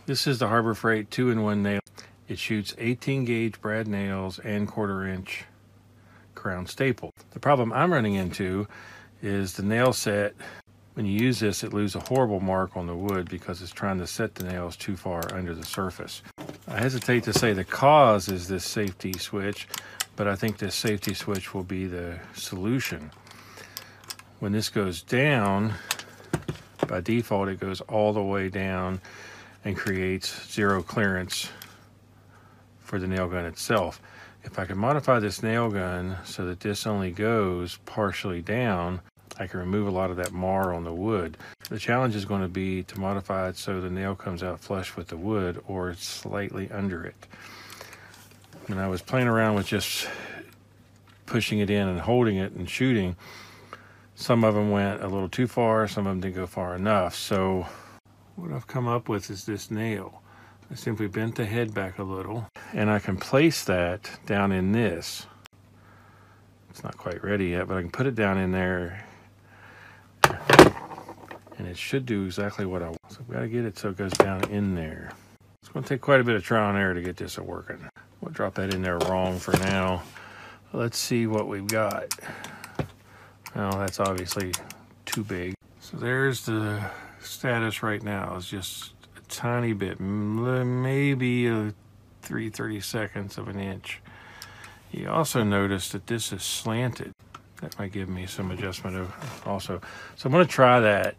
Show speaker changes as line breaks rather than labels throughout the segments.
This is the Harbor Freight 2-in-1 nail. It shoots 18 gauge brad nails and 1/4 inch crown staple. The problem I'm running into is the nail set. When you use this, it leaves a horrible mark on the wood because it's trying to set the nails too far under the surface. I hesitate to say the cause is this safety switch, but I think this safety switch will be the solution. When this goes down, by default, it goes all the way down and creates zero clearance for the nail gun itself. If I can modify this nail gun so that this only goes partially down, I can remove a lot of that mar on the wood. The challenge is going to be to modify it so the nail comes out flush with the wood or slightly under it. When I was playing around with just pushing it in and holding it and shooting, some of them went a little too far, some of them didn't go far enough. So what I've come up with is this nail. I simply bent the head back a little, and I can place that down in this. It's not quite ready yet, but I can put it down in there, and it should do exactly what I want. So I've got to get it so it goes down in there. It's going to take quite a bit of trial and error to get this working. We'll drop that in there wrong for now. Let's see what we've got. Well, that's obviously too big. So there's the status right now. It's just a tiny bit, maybe a 3/32 of an inch. You also notice that this is slanted. That might give me some adjustment also. So I'm going to try that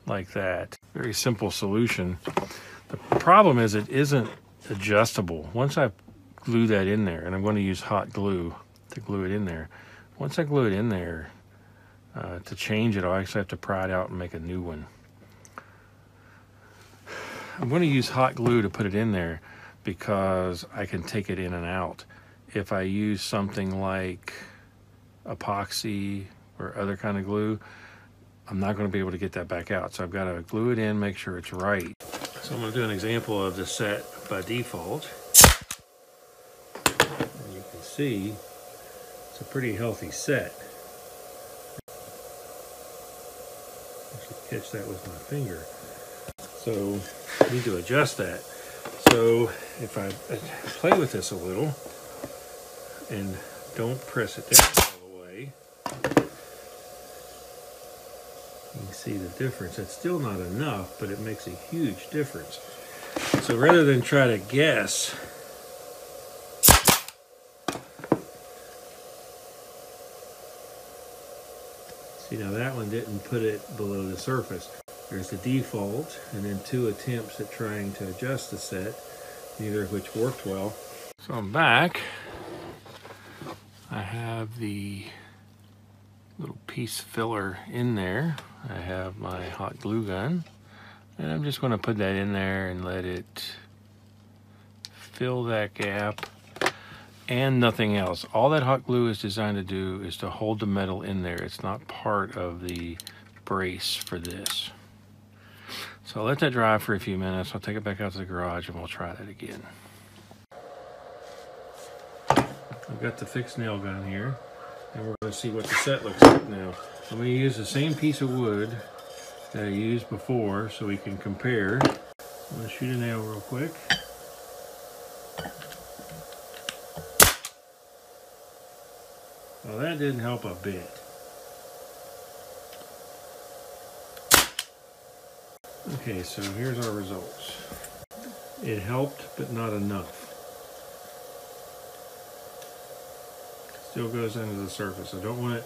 like that. Very simple solution. The problem is it isn't adjustable. Once I glue that in there, and I'm going to use hot glue to glue it in there. Once I glue it in there, to change it, I'll actually have to pry it out and make a new one. I'm going to use hot glue to put it in there because I can take it in and out. If I use something like epoxy or other kind of glue, I'm not going to be able to get that back out. So I've got to glue it in, make sure it's right. So I'm going to do an example of the set by default. And you can see it's a pretty healthy set. Catch that with my finger. So I need to adjust that. So if I play with this a little and don't press it down all the way, you can see the difference. It's still not enough, but it makes a huge difference. So rather than try to guess, see, now that one didn't put it below the surface. There's the default, and then 2 attempts at trying to adjust the set, neither of which worked well. So I'm back. I have the little piece filler in there. I have my hot glue gun, and I'm just going to put that in there and let it fill that gap. And nothing else. All that hot glue is designed to do is to hold the metal in there. It's not part of the brace for this. So I'll let that dry for a few minutes. I'll take it back out to the garage and we'll try that again. I've got the fixed nail gun here, and we're going to see what the set looks like now. I'm going to use the same piece of wood that I used before so we can compare. I'm going to shoot a nail real quick. Well, that didn't help a bit. Okay, so here's our results. It helped, but not enough. Still goes under the surface. I want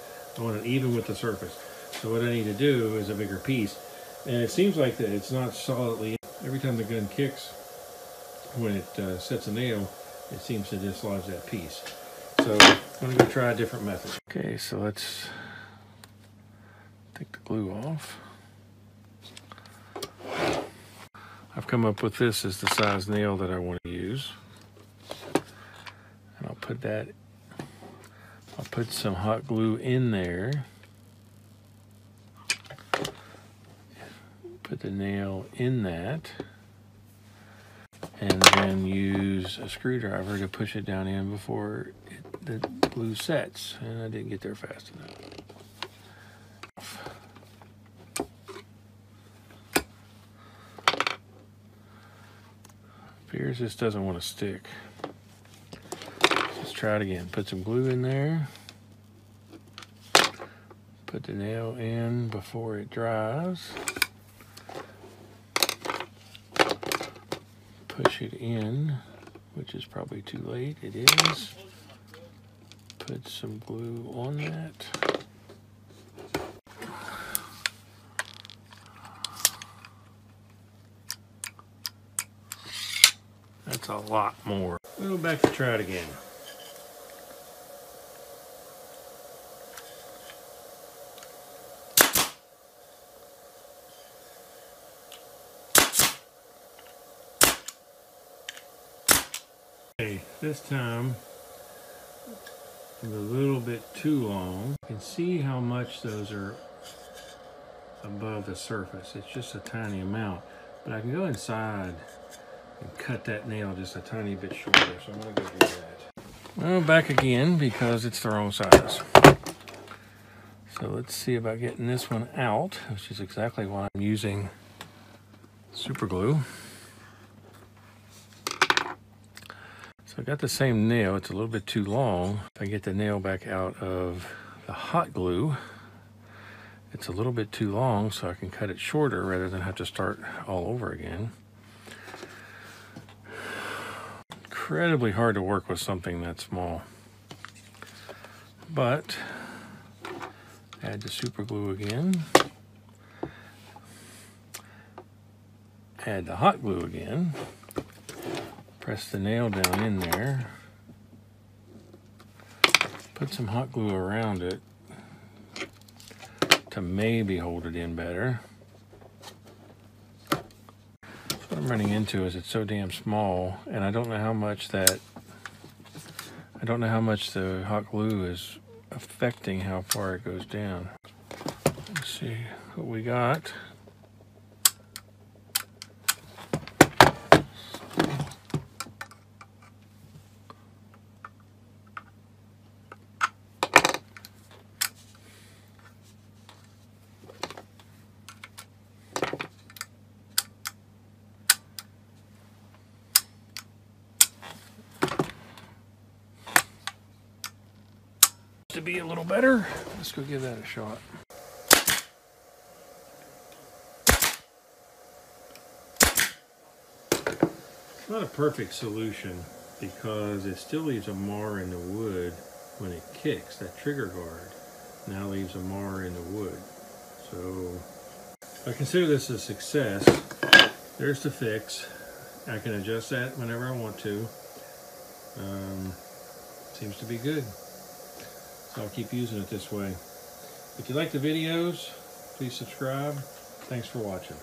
it even with the surface. So what I need to do is a bigger piece. And it seems like that it's not solidly. Every time the gun kicks, when it sets a nail, it seems to dislodge that piece. So I'm going to go try a different method. Okay, so let's take the glue off. I've come up with this as the size nail that I want to use. And I'll put some hot glue in there. Put the nail in that. And then use a screwdriver to push it down in before the glue sets. And I didn't get there fast enough. Fears this doesn't want to stick. Let's try it again. Put some glue in there. Put the nail in before it dries. Push it in, which is probably too late. It is. Put some glue on that. That's a lot more. We'll go back to try it again. Okay, this time it's a little bit too long. You can see how much those are above the surface. It's just a tiny amount, but I can go inside and cut that nail just a tiny bit shorter, so I'm going to go do that. Well, back again because it's the wrong size. So let's see about getting this one out, which is exactly why I'm using super glue. So I got the same nail, it's a little bit too long. If I get the nail back out of the hot glue, it's a little bit too long, so I can cut it shorter rather than have to start all over again. Incredibly hard to work with something that small. But add the super glue again. Add the hot glue again. Press the nail down in there. Put some hot glue around it to maybe hold it in better. What I'm running into is it's so damn small, and I don't know how much the hot glue is affecting how far it goes down. Let's see what we got. To be a little better, let's go give that a shot. It's not a perfect solution because it still leaves a mar in the wood when it kicks. That trigger guard now leaves a mar in the wood. So I consider this a success. There's the fix. I can adjust that whenever I want to. Seems to be good. So I'll keep using it this way. If you like the videos, please subscribe. Thanks for watching.